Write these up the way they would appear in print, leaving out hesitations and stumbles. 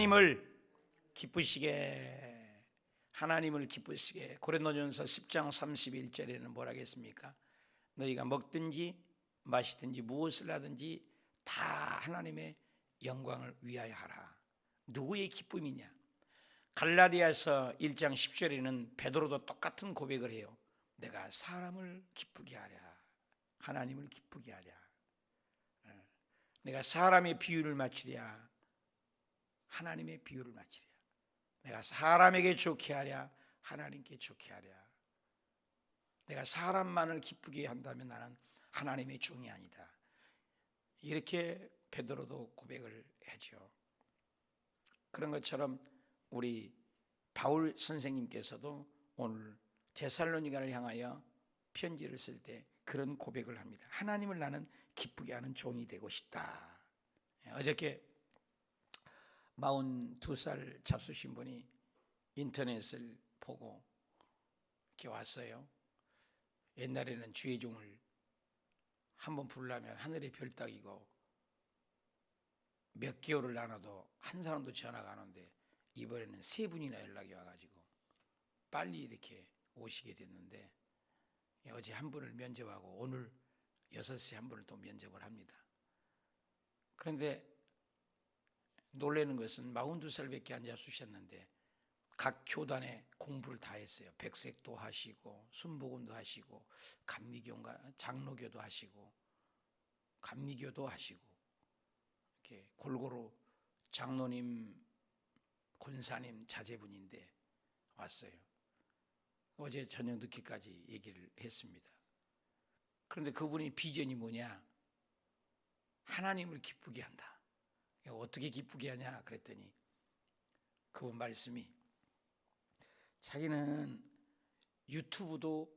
하나님을 기쁘시게, 하나님을 기쁘시게. 고린도전서 10장 31절에는 뭐라 하겠습니까? 너희가 먹든지 마시든지 무엇을 하든지 다 하나님의 영광을 위하여 하라. 누구의 기쁨이냐? 갈라디아서 1장 10절에는 베드로도 똑같은 고백을 해요. 내가 사람을 기쁘게 하랴, 하나님을 기쁘게 하랴. 내가 사람의 비유를 맞추랴, 하나님의 비유를 맞추랴. 내가 사람에게 좋게 하랴, 하나님께 좋게 하랴. 내가 사람만을 기쁘게 한다면 나는 하나님의 종이 아니다. 이렇게 베드로도 고백을 하죠. 그런 것처럼 우리 바울 선생님께서도 오늘 데살로니가를 향하여 편지를 쓸 때 그런 고백을 합니다. 하나님을 나는 기쁘게 하는 종이 되고 싶다. 어저께 42살 잡수신 분이 인터넷을 보고 이렇게 왔어요. 옛날에는 주의 종을 한번 부르려면 하늘의 별 따기고 몇 개월을 나눠도 한 사람도 전화가 안 오는데 이번에는 3분이나 연락이 와가지고 빨리 이렇게 오시게 됐는데 어제 한 분을 면접하고 오늘 6시에 한 분을 또 면접을 합니다. 그런데 놀라는 것은 42살밖에 안 잡수셨는데 각 교단에 공부를 다 했어요. 백색도 하시고 순복음도 하시고 감리교인가 장로교도 하시고 감리교도 하시고 이렇게 골고루 장로님, 권사님 자제분인데 왔어요. 어제 저녁 늦게까지 얘기를 했습니다. 그런데 그분의 비전이 뭐냐? 하나님을 기쁘게 한다. 어떻게 기쁘게 하냐 그랬더니 그분 말씀이 자기는 유튜브도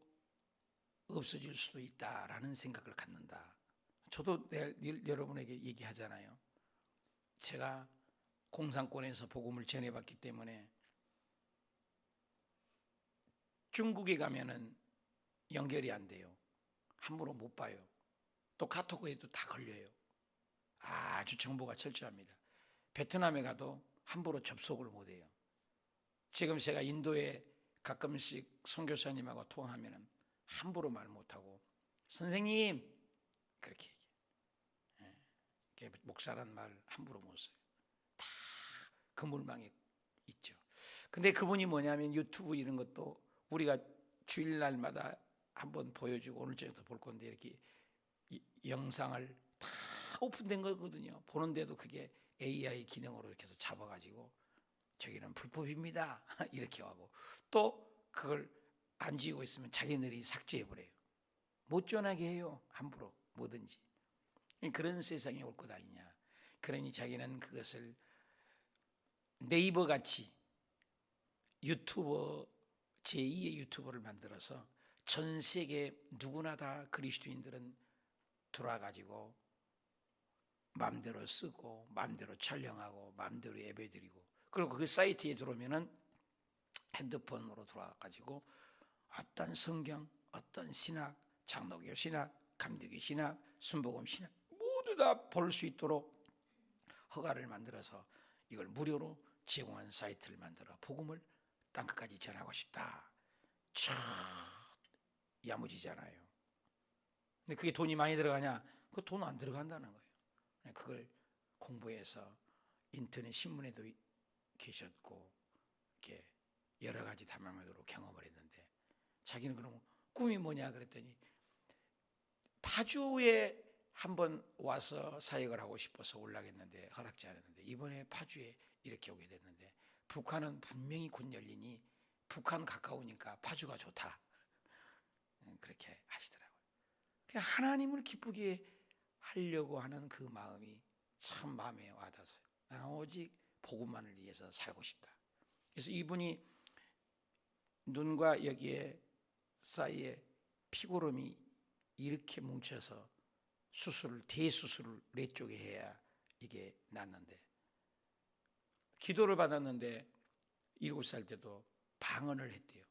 없어질 수도 있다라는 생각을 갖는다. 저도 늘 여러분에게 얘기하잖아요. 제가 공산권에서 복음을 전해봤기 때문에 중국에 가면은 연결이 안 돼요. 함부로 못 봐요. 또 카톡에도 다 걸려요. 아주 정보가 철저합니다. 베트남에 가도 함부로 접속을 못 해요. 지금 제가 인도에 가끔씩 선교사님하고 통화하면 함부로 말 못하고 선생님 그렇게 얘기해요. 목사란 말 함부로 못 써요. 다 그물망에 있죠. 근데 그분이 뭐냐면 유튜브 이런 것도 우리가 주일날마다 한번 보여주고 오늘 저녁도 볼 건데 이렇게 영상을 다 오픈된 거거든요. 보는데도 그게 AI 기능으로 이렇게 해서 잡아가지고 저기는 불법입니다 이렇게 하고 또 그걸 안 지우고 있으면 자기네들이 삭제해버려요. 못 전하게 해요. 함부로 뭐든지. 그런 세상이 올 것 아니냐. 그러니 자기는 그것을 네이버 같이 유튜버 제2의 유튜버를 만들어서 전 세계 누구나 다 그리스도인들은 들어와가지고 마음대로 쓰고 마음대로 촬영하고 마음대로 예배드리고 그리고 그 사이트에 들어오면은 핸드폰으로 들어와가지고 어떤 성경, 어떤 신학, 장로교 신학, 감리교 신학, 순복음 신학 모두 다 볼 수 있도록 허가를 만들어서 이걸 무료로 제공한 사이트를 만들어 복음을 땅끝까지 전하고 싶다. 참 야무지잖아요. 근데 그게 돈이 많이 들어가냐? 그 돈 안 들어간다는 거예요. 그걸 공부해서 인터넷 신문에도 계셨고 이렇게 여러 가지 다방면으로 경험을 했는데 자기는 그럼 꿈이 뭐냐 그랬더니 파주에 한번 와서 사역을 하고 싶어서 올라갔는데 허락지 않았는데 이번에 파주에 이렇게 오게 됐는데 북한은 분명히 곧 열리니 북한 가까우니까 파주가 좋다. 그렇게 하시더라고요. 그냥 하나님을 기쁘게 하려고 하는 그 마음이 참 마음에 와닿았어요. 오직 복음만을 위해서 살고 싶다. 그래서 이분이 눈과 여기에 사이에 피고름이 이렇게 뭉쳐서 대수술을 4쪽에 해야 이게 낫는데 기도를 받았는데 7살 때도 방언을 했대요.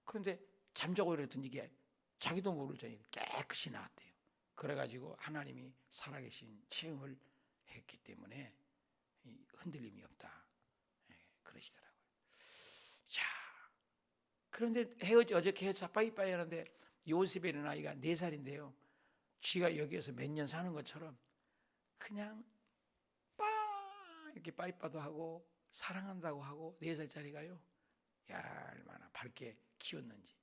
그런데 잠자고 이랬더니 이게 자기도 모를 전에 깨끗이 나왔대요. 그래가지고 하나님이 살아계신 체험을 했기 때문에 흔들림이 없다. 그러시더라고요. 자, 그런데 어저께 헤어져 빠이빠이 하는데 요셉의 나이가 4살인데요. 쥐가 여기에서 몇 년 사는 것처럼 그냥 이렇게 빠이빠도 하고 사랑한다고 하고 4살짜리가요. 야, 얼마나 밝게 키웠는지.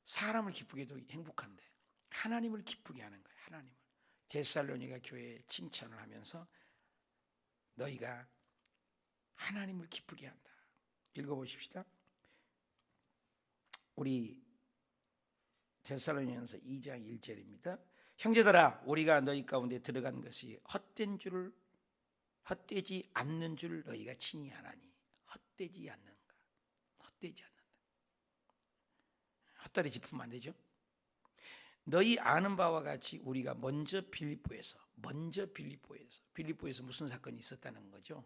사람을 기쁘게도 행복한데 하나님을 기쁘게 하는 거예요. 하나님을. 데살로니가 교회에 칭찬을 하면서 너희가 하나님을 기쁘게 한다. 읽어보십시다. 우리 데살로니가서 2장 1절입니다. 형제들아, 우리가 너희 가운데 들어간 것이 헛되지 않는 줄 너희가 친히 아나니. 헛되지 않는가? 헛되지 않는다. 헛다리 짚으면 안 되죠. 너희 아는 바와 같이 우리가 먼저 빌립보에서 무슨 사건이 있었다는 거죠.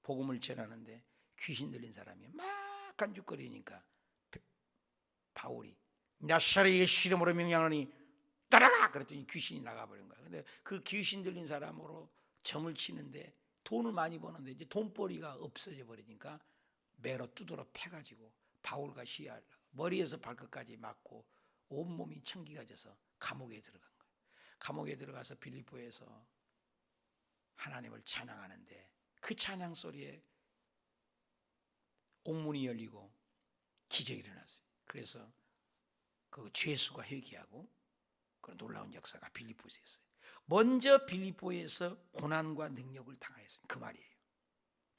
복음을 전하는데 귀신 들린 사람이 막 간죽거리니까 바울이 나사렛 예수 이름으로 명령하노니 따라가! 그랬더니 귀신이 나가버린 거야. 근데 그 귀신 들린 사람으로 점을 치는데 돈을 많이 버는데 이제 돈벌이가 없어져 버리니까 매로 두드러 패가지고 바울과 시위하려고 머리에서 발끝까지 맞고 온몸이 천기가 져서 감옥에 들어간 거예요. 감옥에 들어가서 빌립보에서 하나님을 찬양하는데 그 찬양 소리에 옥문이 열리고 기적이 일어났어요. 그래서 그 죄수가 회개하고 그런 놀라운 역사가 빌립보에서 있어요. 먼저 빌립보에서 고난과 능력을 당하였어요. 그 말이에요.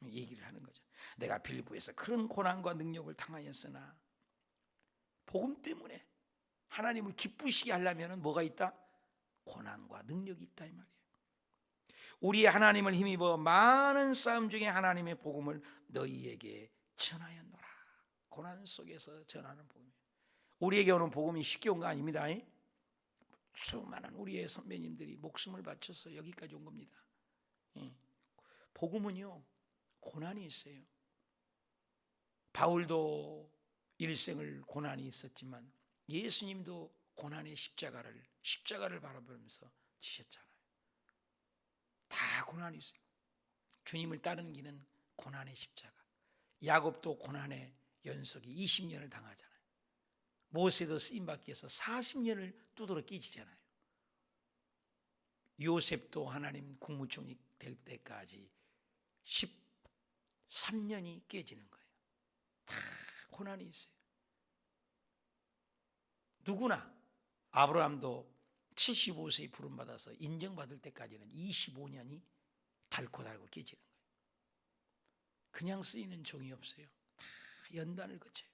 얘기를 하는 거죠. 내가 빌립보에서 그런 고난과 능력을 당하였으나 복음 때문에 하나님을 기쁘시게 하려면 뭐가 있다? 고난과 능력이 있다 이 말이에요. 우리 하나님을 힘입어 많은 싸움 중에 하나님의 복음을 너희에게 전하였노라. 고난 속에서 전하는 복음이에요. 우리에게 오는 복음이 쉽게 온 거 아닙니다. 수많은 우리의 선배님들이 목숨을 바쳐서 여기까지 온 겁니다. 복음은요 고난이 있어요. 바울도 일생을 고난이 있었지만 예수님도 고난의 십자가를 바라보면서 지셨잖아요. 다 고난이 있어요. 주님을 따르는 길은 고난의 십자가. 야곱도 고난의 연속이 20년을 당하잖아요. 모세도 쓰임받기 위해서 40년을 두드러 끼지잖아요. 요셉도 하나님 국무총리 될 때까지 13년이 깨지는 거예요. 다 고난이 있어요. 누구나 아브라함도 75세에 부름받아서 인정받을 때까지는 25년이 닳고 깨지는 거예요. 그냥 쓰이는 종이 없어요. 다 연단을 거쳐요.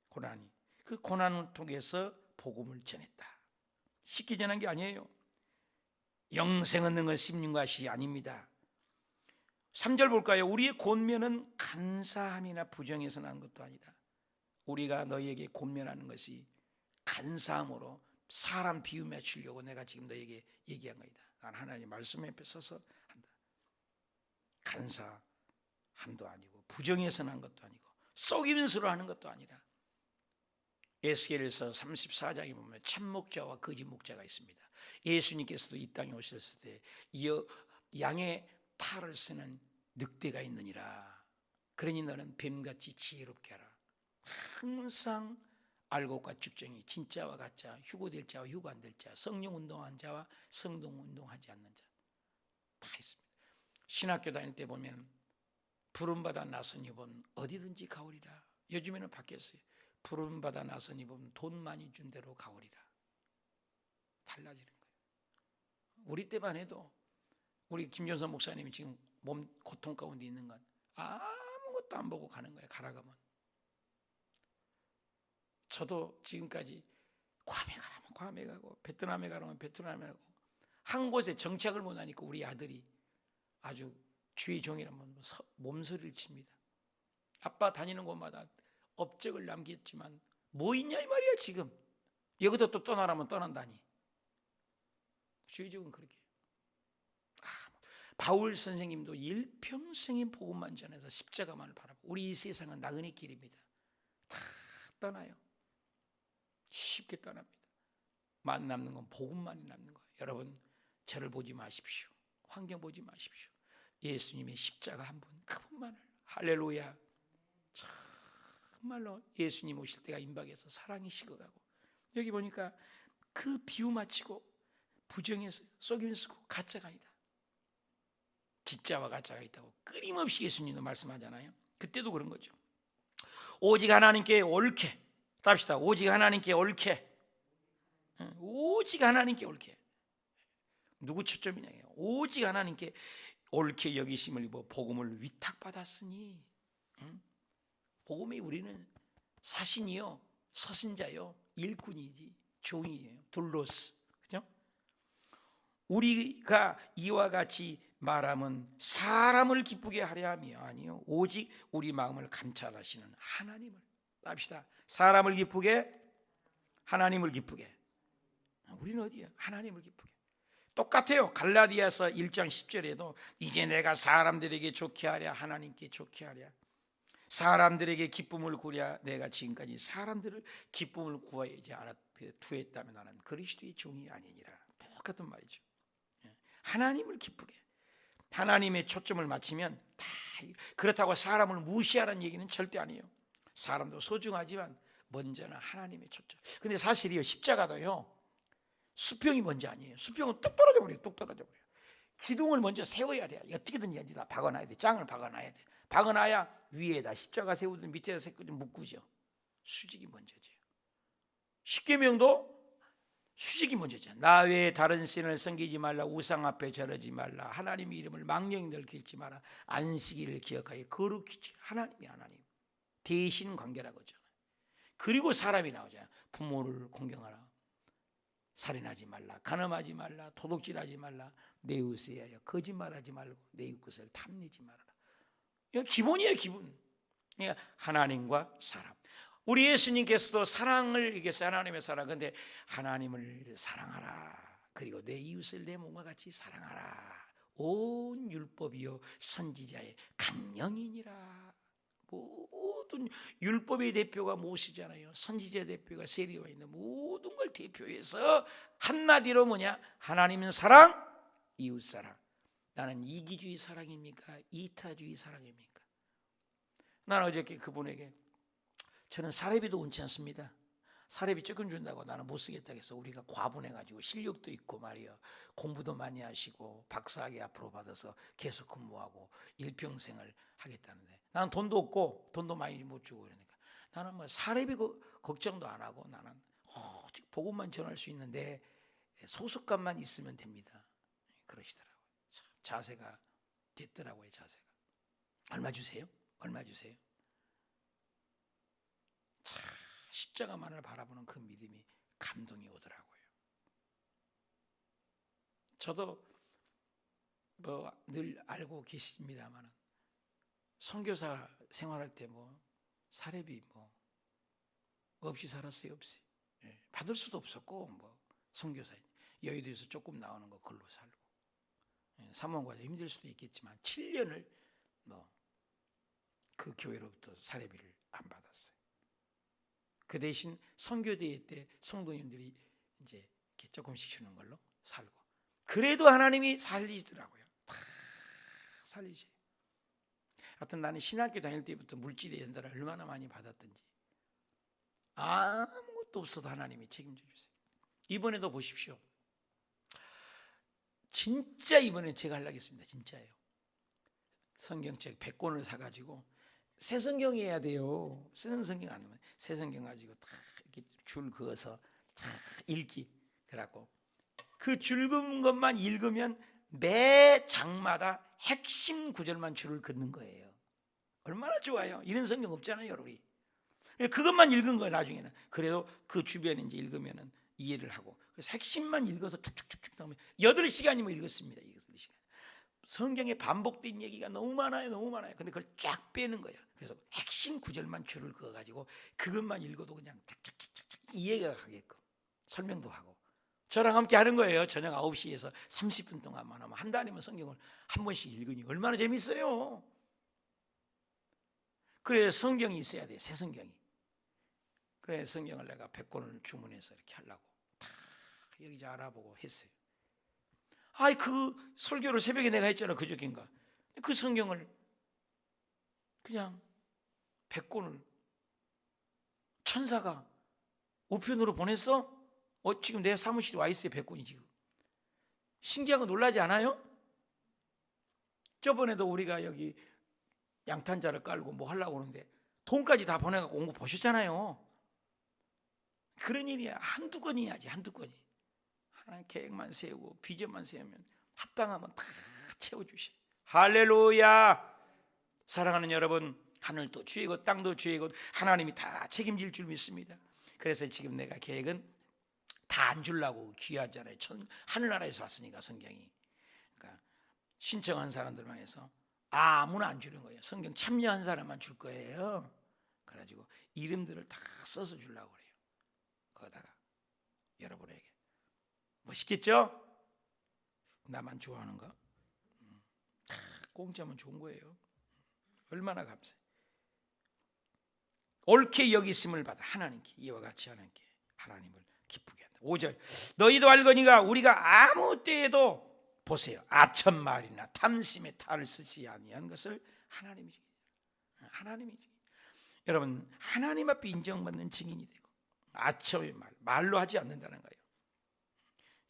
고난이. 그 고난을 통해서 복음을 전했다. 쉽게 전한 게 아니에요. 영생 얻는 건 씹는 것이 아닙니다. 3절 볼까요? 우리의 권면은 간사함이나 부정에서 난 것도 아니다. 우리가 너희에게 권면하는 것이 간사함으로 사람 비유 맞추려고 내가 지금 너희에게 얘기한 거이다. 난 하나님 말씀 앞에 서서 한다. 간사함도 아니고 부정에서 난 것도 아니고 속이면서로 하는 것도 아니라 에스겔에서 34장에 보면 참목자와 거짓 목자가 있습니다. 예수님께서도 이 땅에 오셨을 때 양의 탈을 쓰는 늑대가 있느니라. 그러니 너는 뱀같이 지혜롭게 하라. 항상 알곡과 죽정이 진짜와 가짜, 휴고될 자와 휴고 안 될 자, 성령 운동한 자와 성동 운동하지 않는 자 다 있습니다. 신학교 다닐 때 보면 부름받아 나선 이범 어디든지 가오리라. 요즘에는 바뀌었어요. 부름받아 나선 이범 돈 많이 준 대로 가오리라. 달라지는 거예요. 우리 때만 해도 우리 김전선 목사님이 지금 몸 고통 가운데 있는 건 아무것도 안 보고 가는 거예요. 가라 가면. 저도 지금까지 괌에 가라면 괌에 가고 베트남에 가라면 베트남에 가고 한 곳에 정착을 못하니까 우리 아들이 아주 주의 종이라면 몸서리를 칩니다. 아빠 다니는 곳마다 업적을 남겼지만 뭐 있냐 이 말이야. 지금 여기서 또 떠나라면 떠난다니. 주의 종은 그렇게 바울 선생님도 일평생의 복음만 전해서 십자가만을 바라보고 우리 이 세상은 나그네 길입니다. 다 떠나요. 쉽게 떠납니다. 만 남는 건 복음만이 남는 거예요. 여러분 저를 보지 마십시오. 환경 보지 마십시오. 예수님의 십자가 한 분 그분만을 할렐루야. 정말로 예수님 오실 때가 임박해서 사랑이 식어가고, 여기 보니까 그 비유 마치고 부정에서 속임을 쓰고 가짜가 아니다, 진짜와 가짜가 있다고 끊임없이 예수님도 말씀하잖아요. 그때도 그런 거죠. 오직 하나님께 옳게, 답시다. 오직 하나님께 옳게, 오직 하나님께 옳게. 누구 초점이냐요? 오직 하나님께 옳게 여기심을 입어 복음을 위탁받았으니. 복음이 우리는 사신이요, 서신자요, 일꾼이지 종이에요. 둘로스. 그죠? 우리가 이와 같이 말함은 사람을 기쁘게 하려 함이 아니요 오직 우리 마음을 감찰하시는 하나님을. 합시다. 사람을 기쁘게, 하나님을 기쁘게. 우리는 어디야? 하나님을 기쁘게. 똑같아요. 갈라디아서 1장 10절에도 이제 내가 사람들에게 좋게 하랴 하나님께 좋게 하랴, 사람들에게 기쁨을 구랴 내가 지금까지 사람들을 기쁨을 구하지 않아 두었다면 나는 그리스도의 종이 아니니라. 똑같은 말이죠. 하나님을 기쁘게, 하나님의 초점을 맞추면 다. 그렇다고 사람을 무시하라는 얘기는 절대 아니에요. 사람도 소중하지만 먼저는 하나님의 초점. 근데 사실이요, 십자가도요 수평이 먼저 아니에요. 수평은 뚝 떨어져 버려요. 뚝 떨어져 버려요. 기둥을 먼저 세워야 돼. 어떻게든지 다 박아놔야 돼. 짱을 박아놔야 돼. 박아놔야 위에다 십자가 세우든 밑에다 세우든 묶으죠. 수직이 먼저죠. 십계명도 수직이 먼저죠. 나 외에 다른 신을 섬기지 말라, 우상 앞에 절하지 말라, 하나님의 이름을 망령들 길지 마라, 안식일을 기억하여 거룩히 지켜. 하나님이 하나님 대신 관계라고 하잖아요. 그리고 사람이 나오잖아요. 부모를 공경하라, 살인하지 말라, 간음하지 말라, 도둑질하지 말라, 내 이웃에 대하여 거짓말하지 말고 내 이웃 것을 탐내지 말아라. 이거 기본이에요, 기본. 그러니까 하나님과 사람. 우리 예수님께서도 사랑을 얘기했어요. 하나님의 사랑. 근데 하나님을 사랑하라, 그리고 내 이웃을 내 몸과 같이 사랑하라. 온 율법이요 선지자의 강령이니라. 모든 율법의 대표가 모시잖아요. 선지자 대표가 세리와 있는 모든 걸 대표해서 한마디로 뭐냐? 하나님은 사랑, 이웃 사랑. 나는 이기주의 사랑입니까? 이타주의 사랑입니까? 나는 어저께 그분에게, 저는 사례비도 원치 않습니다. 사례비 조금 준다고 나는 못 쓰겠다고 해서, 우리가 과분해가지고 실력도 있고 말이야, 공부도 많이 하시고 박사학위 앞으로 받아서 계속 근무하고 일평생을 하겠다는데, 나는 돈도 없고 돈도 많이 못 주고, 그러니까 나는 뭐 사례비 걱정도 안 하고 나는 오직 복음만 전할 수 있는데 소속감만 있으면 됩니다. 그러시더라고요. 자세가 됐더라고요. 자세가. 얼마 주세요? 얼마 주세요? 참 십자가만을 바라보는 그 믿음이 감동이 오더라고요. 저도 뭐 늘 알고 계십니다만 선교사 생활할 때 뭐 사례비 뭐 없이 살았어요. 없이. 받을 수도 없었고, 뭐 선교사 여의도에서 조금 나오는 거 걸로 살고, 사모과자 힘들 수도 있겠지만 7년을 뭐 그 교회로부터 사례비를 안 받았어요. 그 대신 선교대회 때 성도님들이 이제 이렇게 조금씩 주는 걸로 살고, 그래도 하나님이 살리더라고요. 다 살리지. 하여튼 나는 신학교 다닐 때부터 물질의 연달아 얼마나 많이 받았던지, 아무것도 없어도 하나님이 책임져 주세요. 이번에도 보십시오. 진짜 이번에 제가 하려고 했습니다. 진짜예요. 성경책 100권을 사가지고 새 성경이어야 돼요. 쓰는 성경 아니면 새 성경 가지고 다 이렇게 줄 그어서 다 읽기. 그래갖고 그 줄 그은 것만 읽으면 매 장마다 핵심 구절만 줄을 긋는 거예요. 얼마나 좋아요. 이런 성경 없잖아요, 여러분이. 그것만 읽은 거예요. 나중에는. 그래도 그 주변에 이제 읽으면은 이해를 하고, 그래서 핵심만 읽어서 쭉쭉쭉쭉 나오면 8시간이면 읽었습니다. 8시간. 성경에 반복된 얘기가 너무 많아요. 너무 많아요. 근데 그걸 쫙 빼는 거예요. 그래서 핵심 구절만 줄을 그어가지고 그것만 읽어도 그냥 착착착착 이해가 가게끔 설명도 하고, 저랑 함께 하는 거예요. 저녁 9시에서 30분 동안만 하면 한 달이면 성경을 한 번씩 읽으니 얼마나 재밌어요. 그래서 성경이 있어야 돼요. 새 성경이. 그래 성경을 내가 100권을 주문해서 이렇게 하려고 다 여기저기 알아보고 했어요. 그 설교를 새벽에 내가 했잖아. 그저께인가. 그 성경을 그냥 100권을 천사가 우편으로 보냈어? 지금 내 사무실에 와 있어요. 100권이 지금. 신기한 거 놀라지 않아요? 저번에도 우리가 여기 양탄자를 깔고 뭐 하려고 하는데 돈까지 다 보내갖고 온 거 보셨잖아요. 그런 일이 한두 건이야지, 한두 건이. 하나님 계획만 세우고 비전만 세우면 합당하면 다 채워주셔. 할렐루야. 사랑하는 여러분, 하늘도 주이고 땅도 주이고 하나님이 다 책임질 줄 믿습니다. 그래서 지금 내가 계획은 다 안 주려고 귀하잖아요. 하늘나라에서 왔으니까 성경이. 그러니까 신청한 사람들만 해서 아무나 안 주는 거예요. 성경 참여한 사람만 줄 거예요. 그래가지고 이름들을 다 써서 주려고 그래요. 거기다가 여러분에게. 멋있겠죠? 나만 좋아하는가? 공짜면 좋은 거예요. 얼마나 감사해. 옳게 여기심을 받아 하나님께, 이와 같이 하나님을 기쁘게 한다. 5절, 너희도 알거니가 우리가 아무 때에도 보세요, 아첨말이나 탐심의 탈을 쓰지 아니한 것을 하나님이 여러분, 하나님 앞에 인정받는 증인이 되고 아첨의 말로 하지 않는다는 거예요.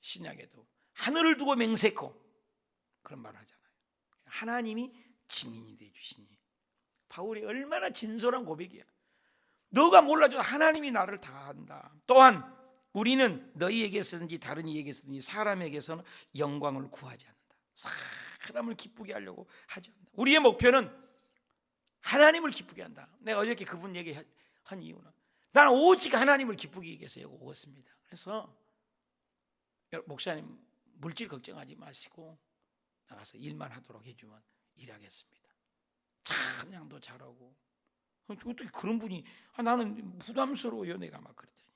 신약에도 하늘을 두고 맹세코 그런 말을 하잖아요. 하나님이 증인이 되어 주시니. 바울이 얼마나 진솔한 고백이야. 너가 몰라도 하나님이 나를 다 안다. 또한 우리는 너희에게서든지 다른 이에게서든지 사람에게서는 영광을 구하지 않는다. 사람을 기쁘게 하려고 하지 않는다. 우리의 목표는 하나님을 기쁘게 한다. 내가 어저께 그분 얘기한 이유는 나는 오직 하나님을 기쁘게 하기 위해서 여기 오겠습니다. 그래서 목사님 물질 걱정하지 마시고 나가서 일만 하도록 해주면 일하겠습니다. 찬양도 잘하고. 어떻게 그런 분이 나는 부담스러워요. 내가 막 그랬더니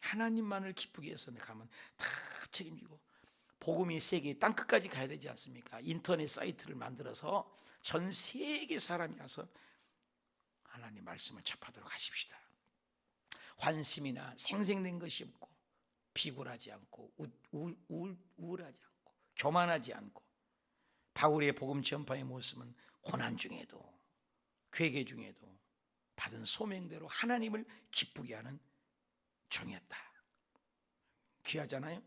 하나님만을 기쁘게 해서 가면 다 책임지고 복음이 세계 땅끝까지 가야 되지 않습니까? 인터넷 사이트를 만들어서 전 세계 사람이 와서 하나님 말씀을 접하도록 하십시다. 환심이나 생생된 것이 없고 비굴하지 않고 우울하지 않고 교만하지 않고 바울의 복음 전파의 모습은 고난 중에도 괴계 중에도 받은 소명대로 하나님을 기쁘게 하는 종이었다. 귀하잖아요.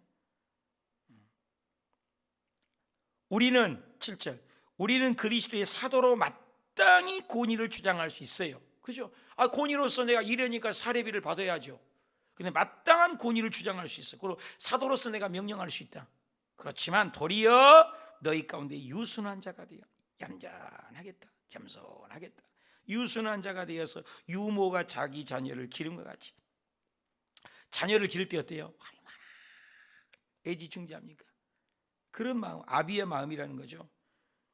우리는 7절, 우리는 그리스도의 사도로 마땅히 권위를 주장할 수 있어요. 그죠? 권위로서 내가 이러니까 사례비를 받아야죠. 근데 마땅한 권위를 주장할 수 있어. 그리고 사도로서 내가 명령할 수 있다. 그렇지만 도리어 너희 가운데 유순한 자가 되어 얌전하겠다, 겸손하겠다. 유순한 자가 되어서 유모가 자기 자녀를 기름과 같이. 자녀를 기를 때 어때요? 얼마나 애지중지합니까? 그런 마음, 아비의 마음이라는 거죠.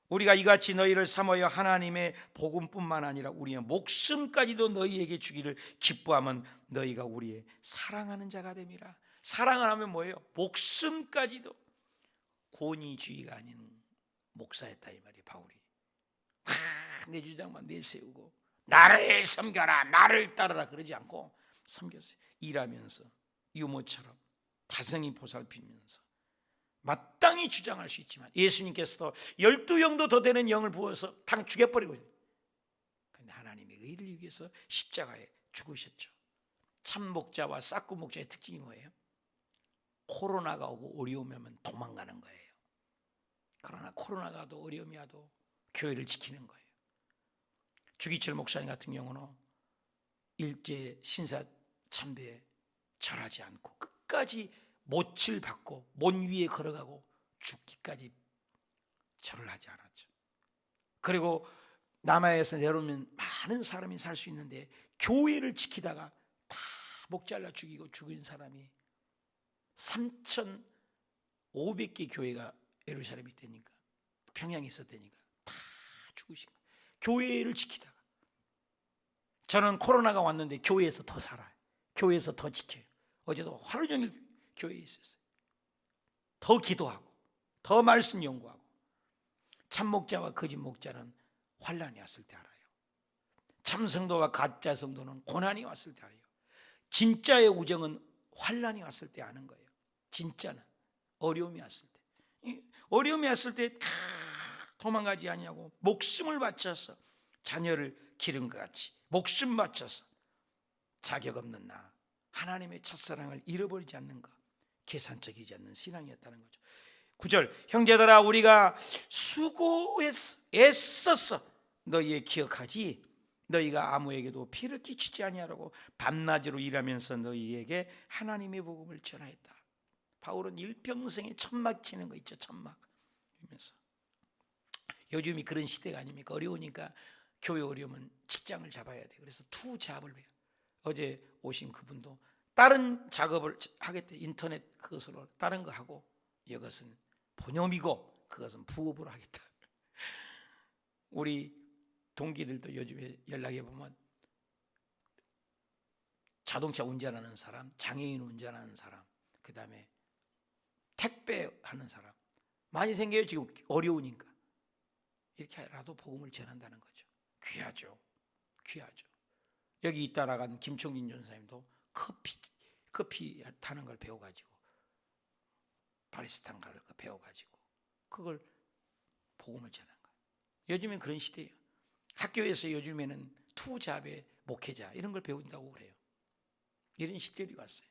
우리가 이같이 너희를 삼하여 하나님의 복음뿐만 아니라 우리의 목숨까지도 너희에게 주기를 기뻐하면 너희가 우리의 사랑하는 자가 됨이라. 사랑을 하면 뭐예요? 목숨까지도. 권위주의가 아닌 목사였다 이 말이 바울이. 다 내 주장만 내세우고 나를 섬겨라, 나를 따르라 그러지 않고 섬겼어요. 일하면서 유모처럼 다정히 보살피면서 마땅히 주장할 수 있지만 예수님께서도 12영도 더 되는 영을 부어서 당 죽여버리고, 그런데 하나님의 의를 위해서 십자가에 죽으셨죠. 참 목자와 싹구 목자의 특징이 뭐예요? 코로나가 오고 어려움이 오면 도망가는 거예요. 그러나 코로나가 와도 어려움이 와도 교회를 지키는 거예요. 주기철 목사님 같은 경우는 일제 신사 참배에 절하지 않고 끝까지 못을 받고 못 위에 걸어가고 죽기까지 절을 하지 않았죠. 그리고 남해에서 내려오면 많은 사람이 살 수 있는데 교회를 지키다가 다 목 잘라 죽이고 죽인 사람이 3,500개 교회가 예루살렘이 있다니까, 평양에 있었다니까 다 죽으신 거예요. 교회를 지키다가. 저는 코로나가 왔는데 교회에서 더 살아요. 교회에서 더 지켜요. 어제도 하루 종일 교회에 있었어요. 더 기도하고 더 말씀 연구하고. 참 목자와 거짓 목자는 환난이 왔을 때 알아요. 참 성도와 가짜 성도는 고난이 왔을 때 알아요. 진짜의 우정은 환난이 왔을 때 아는 거예요. 진짜는 어려움이 왔을 때. 어려움이 왔을 때 다 도망가지 아니하고 목숨을 바쳐서 자녀를 기른 것 같이 목숨 바쳐서 자격 없는 나 하나님의 첫사랑을 잃어버리지 않는 것, 계산적이지 않는 신앙이었다는 거죠. 9절, 형제들아 우리가 수고했어 애써서 너희의 기억하지 너희가 아무에게도 피를 끼치지 아니하라고 밤낮으로 일하면서 너희에게 하나님의 복음을 전하였다. 바울은 일평생에 천막 치는 거 있죠. 천막 이면서 요즘이 그런 시대가 아닙니까? 어려우니까 교회 어려우면 직장을 잡아야 돼. 그래서 투잡을 해요. 어제 오신 그분도 다른 작업을 하겠대. 인터넷 그것으로 다른 거 하고 이것은 본업이고 그것은 부업으로 하겠다. 우리 동기들도 요즘에 연락해 보면 자동차 운전하는 사람, 장애인 운전하는 사람, 그 다음에 택배하는 사람 많이 생겨요. 지금 어려우니까 이렇게라도 복음을 전한다는 거죠. 귀하죠. 귀하죠. 여기 있다 나간 김총진 전사님도 커피 타는 걸 배워가지고 바리스타인가를 배워가지고 그걸 복음을 전한 거예요. 요즘엔 그런 시대예요. 학교에서 요즘에는 투잡의 목회자 이런 걸 배운다고 그래요. 이런 시대들이 왔어요.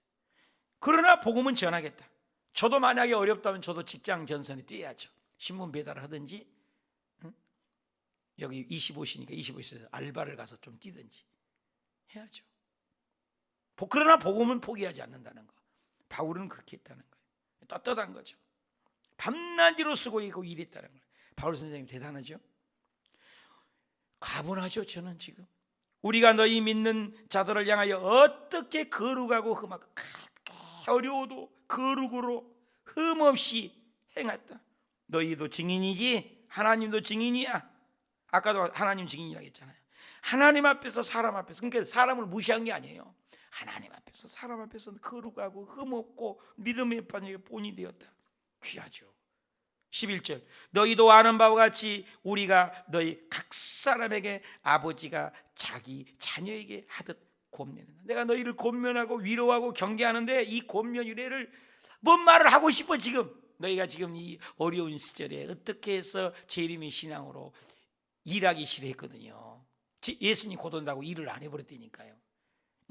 그러나 복음은 전하겠다. 저도 만약에 어렵다면 저도 직장 전선에 뛰어야죠. 신문 배달을 하든지 여기 25시니까 25시에서 알바를 가서 좀 뛰든지 해야죠. 그러나 복음은 포기하지 않는다는 거. 바울은 그렇게 했다는 거예요. 떳떳한 거죠. 밤낮으로 쓰고 있고 일했다는 거예요. 바울 선생님 대단하죠. 가분하죠. 저는 지금 우리가 너희 믿는 자들을 향하여 어떻게 거룩하고 흠하고 어려워도 거룩으로 흠없이 행했다. 너희도 증인이지 하나님도 증인이야. 아까도 하나님 증인이라고 했잖아요. 하나님 앞에서 사람 앞에서, 그러니까 사람을 무시한 게 아니에요. 하나님 앞에서 사람 앞에서 거룩하고 흠없고 믿음의 본이 되었다. 귀하죠. 11절, 너희도 아는 바와 같이 우리가 너희 각 사람에게 아버지가 자기 자녀에게 하듯 권면한다. 내가 너희를 권면하고 위로하고 경계하는데 이 권면 유래를 뭔 말을 하고 싶어. 지금 너희가 지금 이 어려운 시절에 어떻게 해서 재림의 신앙으로 일하기 싫어했거든요. 예수님 곧 온다고 일을 안 해버렸다니까요.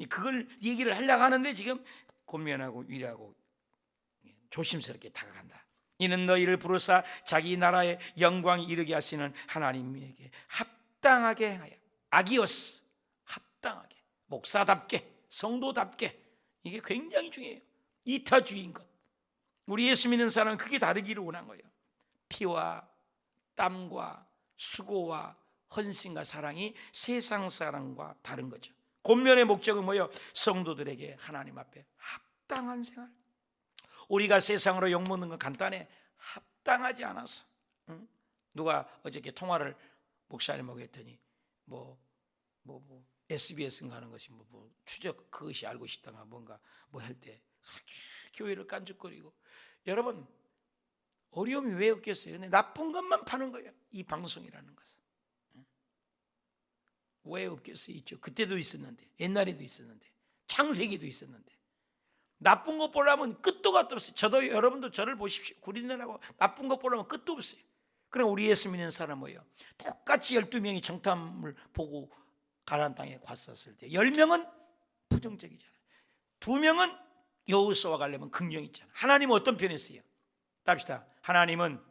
그걸 얘기를 하려고 하는데 지금 권면하고 위로하고 조심스럽게 다가간다. 이는 너희를 부르사 자기 나라의 영광이 이르게 하시는 하나님에게 합당하게 행하여, 아기오스, 합당하게, 목사답게, 성도답게. 이게 굉장히 중요해요. 이타주의인 것. 우리 예수 믿는 사람은 그게 다르기를 원한 거예요. 피와 땀과 수고와 헌신과 사랑이 세상 사랑과 다른 거죠. 권면의 목적은 뭐예요? 성도들에게 하나님 앞에 합당한 생활. 우리가 세상으로 욕먹는 건 간단해. 합당하지 않아서. 누가 어저께 통화를 목사님하고 했더니 SBS인가 하는 것이 추적 그것이 알고 싶다가 뭔가 할 때 교회를 깐죽거리고. 여러분 어려움이 왜 없겠어요? 근데 나쁜 것만 파는 거예요. 이 방송이라는 것은. 왜 없겠어요? 있죠. 그때도 있었는데, 옛날에도 있었는데, 창세기도 있었는데. 나쁜 것 보려면 끝도 갔도 없어요. 저도 여러분도 저를 보십시오. 구린내라고 나쁜 것 보려면 끝도 없어요. 그럼 우리 예수 믿는 사람 뭐예요? 똑같이 12명이 정탐을 보고 가나안 땅에 갔었을 때 10명은 부정적이잖아요. 2명은 여호수아와 가려면 긍정이 있잖아요. 하나님은 어떤 편에 있어요? 답시다. 하나님은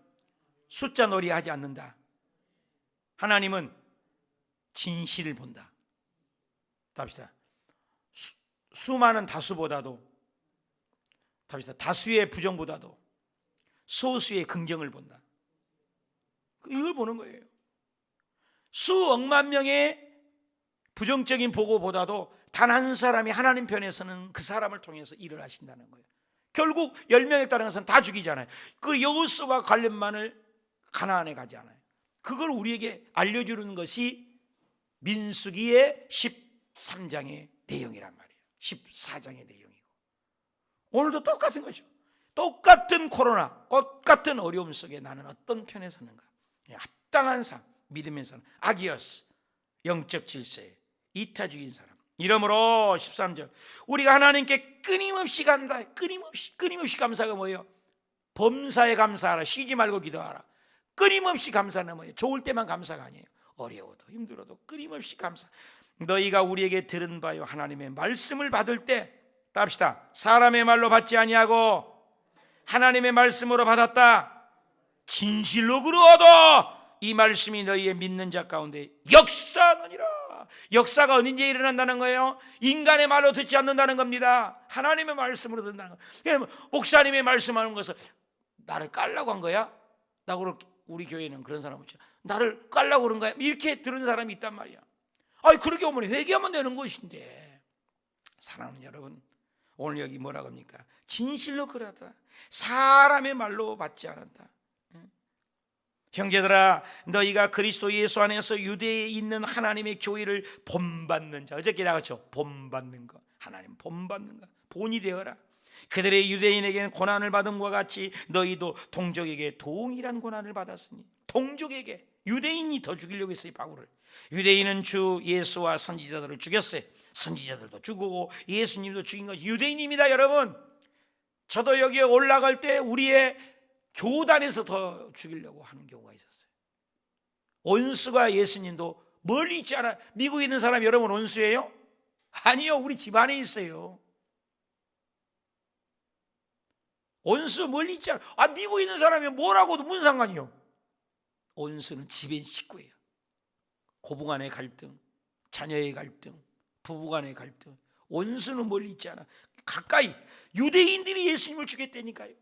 숫자 놀이 하지 않는다. 하나님은 진실을 본다. 답시다. 수많은 다수보다도, 답시다. 다수의 부정보다도 소수의 긍정을 본다. 이걸 보는 거예요. 수억만 명의 부정적인 보고보다도 단 한 사람이 하나님 편에서는 그 사람을 통해서 일을 하신다는 거예요. 결국 10명에 따른 것은 다 죽이잖아요. 그 여호수아와 관련만을 가나안에 가지 않아요. 그걸 우리에게 알려주는 것이 민수기의 13장의 내용이란 말이에요. 14장의 내용이고. 오늘도 똑같은 거죠. 똑같은 코로나, 똑같은 어려움 속에 나는 어떤 편에 서는가? 합당한 삶, 믿음의 삶, 아기오스, 영적 질서에 이타주의인 사람. 이러므로 13절, 우리가 하나님께 끊임없이 간다. 끊임없이 감사가 뭐예요? 범사에 감사하라. 쉬지 말고 기도하라. 끊임없이 감사는 뭐예요? 좋을 때만 감사가 아니에요. 어려워도 힘들어도 끊임없이 감사. 너희가 우리에게 들은 바요 하나님의 말씀을 받을 때 답시다. 사람의 말로 받지 아니하고 하나님의 말씀으로 받았다. 진실로 그러하다. 이 말씀이 너희의 믿는 자 가운데 역사하느니라. 역사가 언제 일어난다는 거예요? 인간의 말로 듣지 않는다는 겁니다. 하나님의 말씀으로 듣는다는 거예요. 목사님의 말씀하는 것을 나를 깔라고 한 거야? 우리 교회는 그런 사람 없죠. 나를 깔라고 그런 거야? 이렇게 들은 사람이 있단 말이야. 아니 그렇게 오면 회개하면 되는 것인데. 사랑하는 여러분, 오늘 여기 뭐라고 합니까? 진실로 그러하다. 사람의 말로 받지 않았다. 형제들아, 너희가 그리스도 예수 안에서 유대에 있는 하나님의 교회를 본받는 자. 어저께 나갔죠? 본받는 것. 하나님 본받는 것. 본이 되어라. 그들의 유대인에게는 고난을 받은 것과 같이 너희도 동족에게 동일한 고난을 받았으니. 동족에게. 유대인이 더 죽이려고 했어요, 바울을. 유대인은 주 예수와 선지자들을 죽였어요. 선지자들도 죽고 예수님도 죽인 것이 유대인입니다. 여러분, 저도 여기에 올라갈 때 우리의 교단에서 더 죽이려고 하는 경우가 있었어요. 원수가 예수님도 멀리 있지 않아요. 미국에 있는 사람 여러분 원수예요? 아니요, 우리 집 안에 있어요. 원수 멀리 있지 않아요. 미국에 있는 사람이 뭐라고도 무슨 상관이요? 원수는 집의 식구예요. 고부간의 갈등, 자녀의 갈등, 부부간의 갈등. 원수는 멀리 있지 않아. 가까이. 유대인들이 예수님을 죽였다니까요.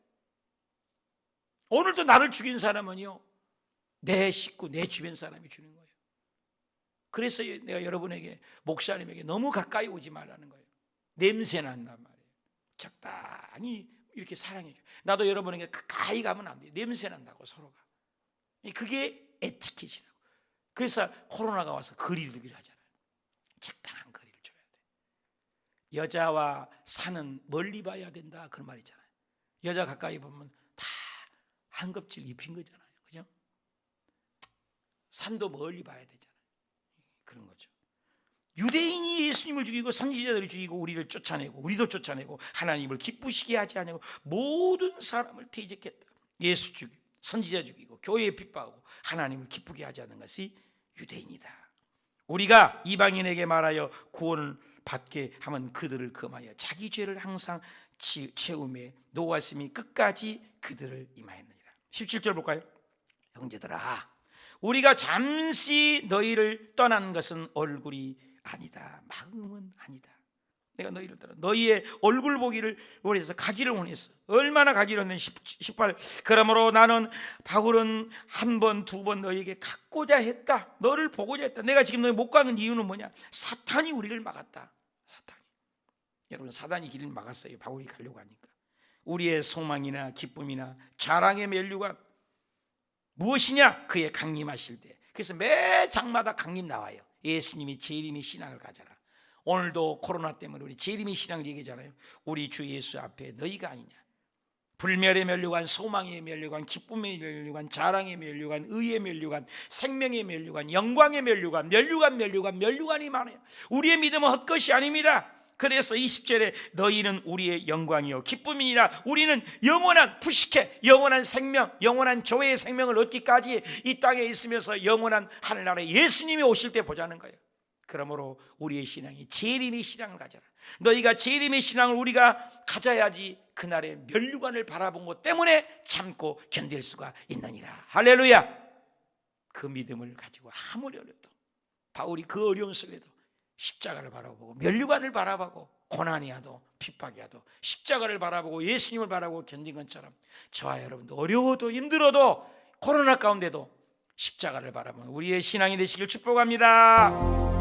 오늘도 나를 죽인 사람은요, 내 식구, 내 주변 사람이 죽는 거예요. 그래서 내가 여러분에게, 목사님에게 너무 가까이 오지 말라는 거예요. 냄새 난단 말이에요. 적당히 이렇게 사랑해줘. 나도 여러분에게 가까이 가면 안 돼요. 냄새 난다고 서로가. 그게 에티켓이라고. 그래서 코로나가 와서 거리를 두기로 하잖아요. 적당한 거리를 줘야 돼. 여자와 산은 멀리 봐야 된다, 그런 말 있잖아요. 여자 가까이 보면 다 한 껍질 입힌 거잖아요. 그죠? 산도 멀리 봐야 되잖아요. 그런 거죠. 유대인이 예수님을 죽이고 선지자들을 죽이고 우리를 쫓아내고 우리도 쫓아내고 하나님을 기쁘시게 하지 않고 모든 사람을 퇴직했다. 예수 죽이고 선지자 죽이고 교회에 핍박하고 하나님을 기쁘게 하지 않는 것이 유대인이다. 우리가 이방인에게 말하여 구원을 받게 하면 그들을 금하여 자기 죄를 항상 채움에 노하심이 끝까지 그들을 임하였느니라. 17절 볼까요? 형제들아, 우리가 잠시 너희를 떠난 것은 얼굴이 아니다, 마음은 아니다. 내가 너희를 떠나 너희의 얼굴 보기를 원해서 가기를 원했어. 얼마나 가기를 원했는 18. 그러므로 나는 바울은 한 번, 두 번 너희에게 갖고자 했다. 너를 보고자 했다. 내가 지금 너희 못 가는 이유는 뭐냐? 사탄이 우리를 막았다. 사탄이. 여러분, 사단이 길을 막았어요. 바울이 가려고 하니까. 우리의 소망이나 기쁨이나 자랑의 면류관 무엇이냐? 그의 강림하실 때. 그래서 매 장마다 강림 나와요. 예수님이 재림의 신앙을 가져라. 오늘도 코로나 때문에 우리 재림의 신앙을 얘기하잖아요. 우리 주 예수 앞에 너희가 아니냐? 불멸의 면류관, 소망의 면류관, 기쁨의 면류관, 자랑의 면류관, 의의 면류관, 생명의 면류관, 영광의 면류관, 면류관이 많아요. 우리의 믿음은 헛것이 아닙니다. 그래서 20절에 너희는 우리의 영광이요 기쁨이니라. 우리는 영원한 부식해 영원한 생명, 영원한 조회의 생명을 얻기까지 이 땅에 있으면서 영원한 하늘나라에 예수님이 오실 때 보자는 거예요. 그러므로 우리의 신앙이 재림의 신앙을 가져라. 너희가 재림의 신앙을 우리가 가져야지 그날의 면류관을 바라본 것 때문에 참고 견딜 수가 있느니라. 할렐루야. 그 믿음을 가지고 아무리 어려도, 바울이 그 어려움 속에도 십자가를 바라보고 면류관을 바라보고 고난이 와도 핍박이 와도 십자가를 바라보고 예수님을 바라보고 견딘 것처럼 저와 여러분도 어려워도 힘들어도 코로나 가운데도 십자가를 바라보는 우리의 신앙이 되시길 축복합니다.